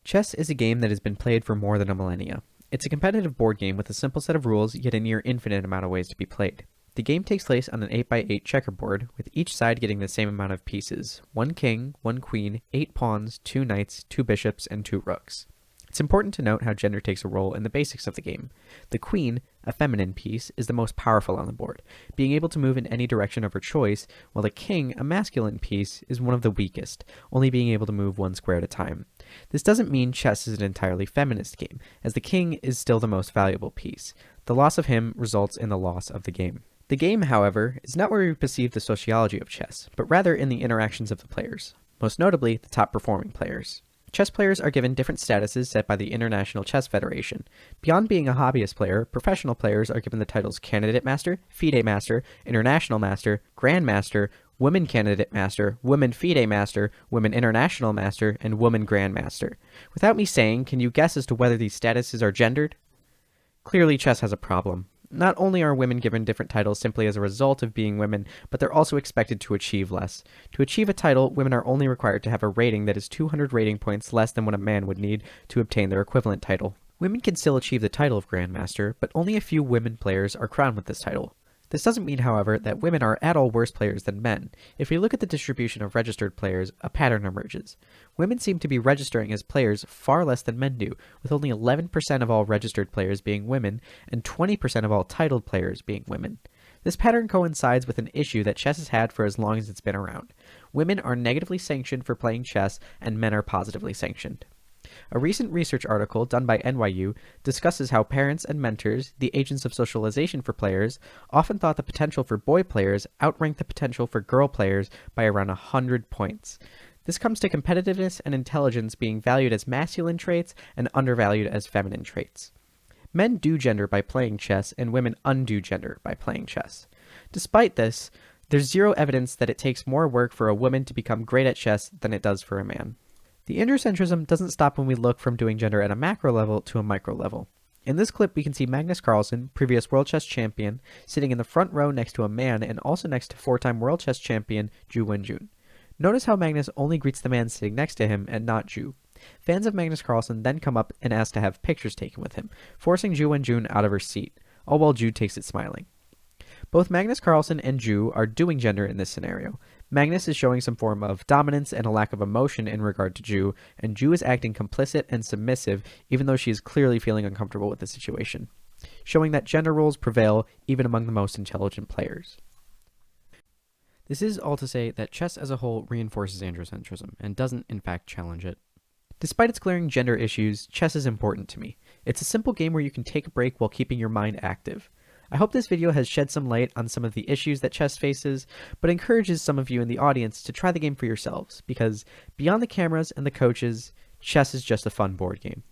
Chess is a game that has been played for more than a millennia. It's a competitive board game with a simple set of rules, yet a near infinite amount of ways to be played. The game takes place on an 8x8 checkerboard, with each side getting the same amount of pieces: 1 king, 1 queen, 8 pawns, 2 knights, 2 bishops, and 2 rooks. It's important to note how gender takes a role in the basics of the game. The queen, a feminine piece, is the most powerful on the board, being able to move in any direction of her choice, while the king, a masculine piece, is one of the weakest, only being able to move 1 square at a time. This doesn't mean chess is an entirely feminist game, as the king is still the most valuable piece. The loss of him results in the loss of the game. The game, however, is not where we perceive the sociology of chess, but rather in the interactions of the players, most notably the top performing players. Chess players are given different statuses set by the International Chess Federation. Beyond being a hobbyist player, professional players are given the titles Candidate Master, FIDE Master, International Master, Grand Master, Women Candidate Master, Women FIDE Master, Women International Master, and Woman Grand Master. Without me saying, can you guess as to whether these statuses are gendered? Clearly, chess has a problem. Not only are women given different titles simply as a result of being women, but they're also expected to achieve less. To achieve a title, women are only required to have a rating that is 200 rating points less than what a man would need to obtain their equivalent title. Women can still achieve the title of Grandmaster, but only a few women players are crowned with this title. This doesn't mean, however, that women are at all worse players than men. If we look at the distribution of registered players, a pattern emerges. Women seem to be registering as players far less than men do, with only 11% of all registered players being women, and 20% of all titled players being women. This pattern coincides with an issue that chess has had for as long as it's been around. Women are negatively sanctioned for playing chess, and men are positively sanctioned. A recent research article done by NYU discusses how parents and mentors, the agents of socialization for players, often thought the potential for boy players outranked the potential for girl players by around 100 points. This comes to competitiveness and intelligence being valued as masculine traits and undervalued as feminine traits. Men do gender by playing chess, and women undo gender by playing chess. Despite this, there's zero evidence that it takes more work for a woman to become great at chess than it does for a man. The androcentrism doesn't stop when we look from doing gender at a macro level to a micro level. In this clip, we can see Magnus Carlsen, previous world chess champion, sitting in the front row next to a man and also next to 4-time world chess champion Zhu Wenjun. Notice how Magnus only greets the man sitting next to him and not Zhu. Fans of Magnus Carlsen then come up and ask to have pictures taken with him, forcing Zhu Wenjun out of her seat, all while Zhu takes it smiling. Both Magnus Carlsen and Zhu are doing gender in this scenario. Magnus is showing some form of dominance and a lack of emotion in regard to Zhu, and Zhu is acting complicit and submissive even though she is clearly feeling uncomfortable with the situation, showing that gender roles prevail even among the most intelligent players. This is all to say that chess as a whole reinforces androcentrism and doesn't in fact challenge it. Despite its glaring gender issues, chess is important to me. It's a simple game where you can take a break while keeping your mind active. I hope this video has shed some light on some of the issues that chess faces, but encourages some of you in the audience to try the game for yourselves, because beyond the cameras and the coaches, chess is just a fun board game.